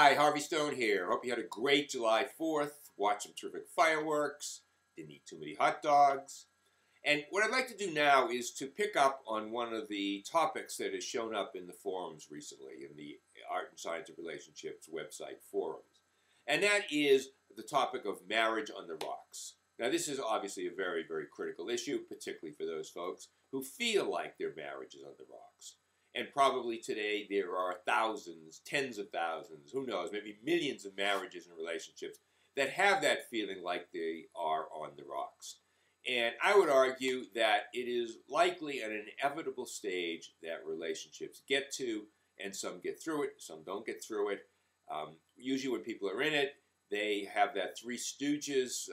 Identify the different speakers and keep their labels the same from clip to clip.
Speaker 1: Hi, Harvey Stone here. Hope you had a great July 4th. Watched some terrific fireworks. Didn't eat too many hot dogs. And what I'd like to do now is to pick up on one of the topics that has shown up in the forums recently, in the Art and Science of Relationships website forums. And that is the topic of marriage on the rocks. Now, this is obviously a very, very critical issue, particularly for those folks who feel like their marriage is on the rocks. And probably today there are thousands, tens of thousands, who knows, maybe millions of marriages and relationships that have that feeling like they are on the rocks. And I would argue that it is likely an inevitable stage that relationships get to, and some get through it, some don't get through it. Usually when people are in it, they have that Three Stooges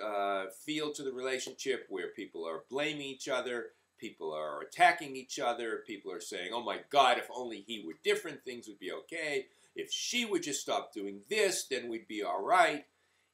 Speaker 1: feel to the relationship where people are blaming each other, people are attacking each other, people are saying, oh my God, if only he were different, things would be okay. If she would just stop doing this, then we'd be all right.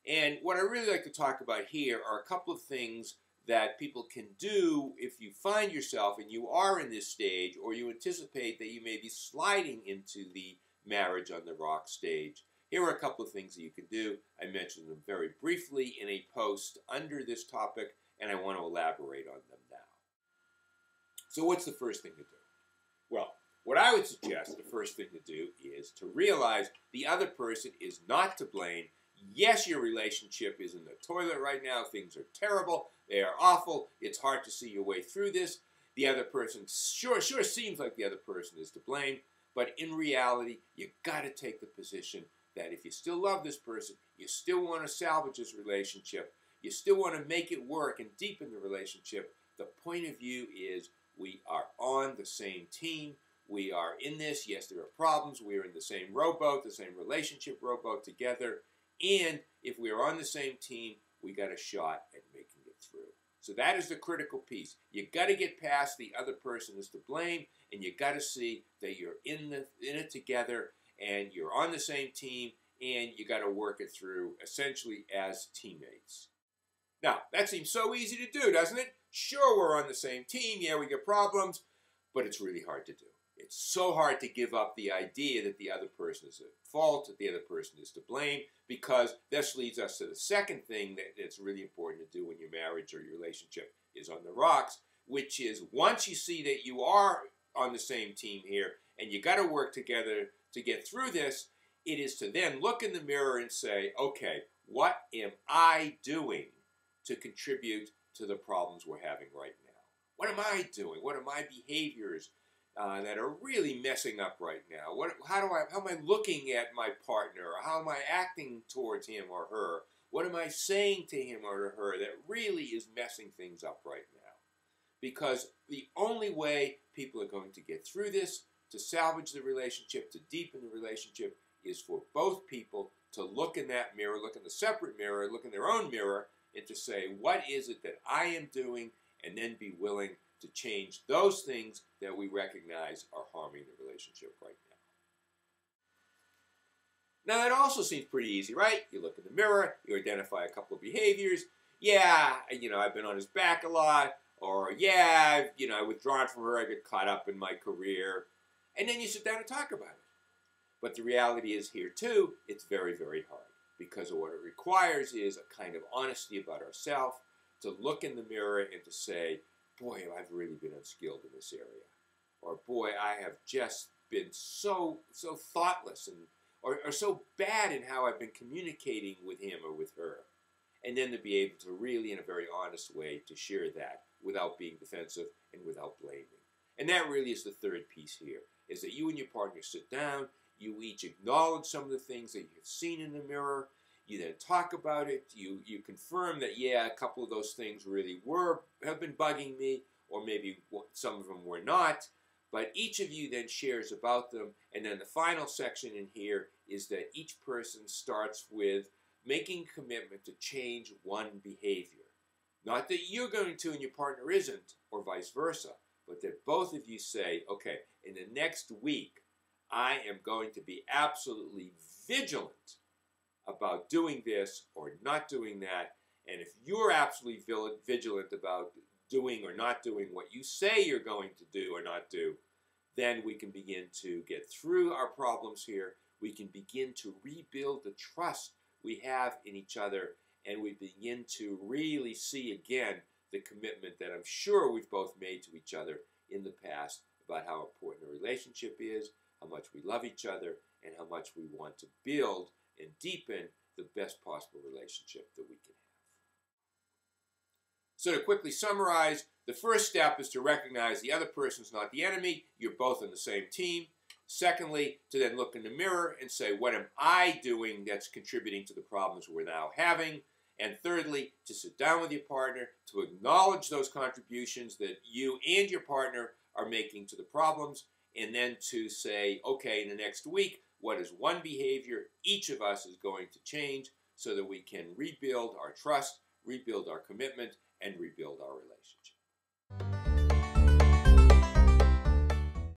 Speaker 1: And what I really like to talk about here are a couple of things that people can do if you find yourself and you are in this stage, or you anticipate that you may be sliding into the marriage on the rock stage. Here are a couple of things that you can do. I mentioned them very briefly in a post under this topic, and I want to elaborate on them now. So what's the first thing to do? Well, what I would suggest the first thing to do is to realize the other person is not to blame. Yes, your relationship is in the toilet right now. Things are terrible. They are awful. It's hard to see your way through this. The other person sure seems like the other person is to blame. But in reality, you got to take the position that if you still love this person, you still want to salvage this relationship, you still want to make it work and deepen the relationship, the point of view is we are on the same team. We are in this. Yes, there are problems. We are in the same rowboat, the same relationship rowboat together. And if we are on the same team, we got a shot at making it through. So that is the critical piece. You got to get past the other person is to blame, and you got to see that you're in it together, and you're on the same team, and you got to work it through essentially as teammates. Now, that seems so easy to do, doesn't it? Sure, we're on the same team. Yeah, we get problems, but it's really hard to do. It's so hard to give up the idea that the other person is at fault, that the other person is to blame, because this leads us to the second thing that it's really important to do when your marriage or your relationship is on the rocks, which is once you see that you are on the same team here and you got to work together to get through this, it is to then look in the mirror and say, okay, what am I doing to contribute to the problems we're having right now? What am I doing? What are my behaviors that are really messing up right now? How am I looking at my partner? Or how am I acting towards him or her? What am I saying to him or to her that really is messing things up right now? Because the only way people are going to get through this, to salvage the relationship, to deepen the relationship, is for both people to look in that mirror, look in the separate mirror, look in their own mirror, and to say, what is it that I am doing, and then be willing to change those things that we recognize are harming the relationship right now. Now, that also seems pretty easy, right? You look in the mirror, you identify a couple of behaviors. Yeah, I've been on his back a lot, or yeah, I've withdrawn from her, I get caught up in my career, and then you sit down and talk about it. But the reality is here, too, it's very, very hard, because of what it requires is a kind of honesty about ourselves, to look in the mirror and to say, boy, I've really been unskilled in this area. Or, boy, I have just been so thoughtless or so bad in how I've been communicating with him or with her. And then to be able to really, in a very honest way, to share that without being defensive and without blaming. And that really is the third piece here, is that you and your partner sit down, you each acknowledge some of the things that you've seen in the mirror. You then talk about it. You confirm that, yeah, a couple of those things really have been bugging me, or maybe some of them were not. But each of you then shares about them. And then the final section in here is that each person starts with making a commitment to change one behavior. Not that you're going to and your partner isn't, or vice versa, but that both of you say, okay, in the next week, I am going to be absolutely vigilant about doing this or not doing that. And if you're absolutely vigilant about doing or not doing what you say you're going to do or not do, then we can begin to get through our problems here. we can begin to rebuild the trust we have in each other, and we begin to really see again the commitment that I'm sure we've both made to each other in the past about how important a relationship is, how much we love each other, and how much we want to build and deepen the best possible relationship that we can have. So to quickly summarize, the first step is to recognize the other person's not the enemy. You're both on the same team. Secondly, to then look in the mirror and say, what am I doing that's contributing to the problems we're now having? And thirdly, to sit down with your partner, to acknowledge those contributions that you and your partner are making to the problems, and then to say, okay, in the next week, what is one behavior each of us is going to change so that we can rebuild our trust, rebuild our commitment, and rebuild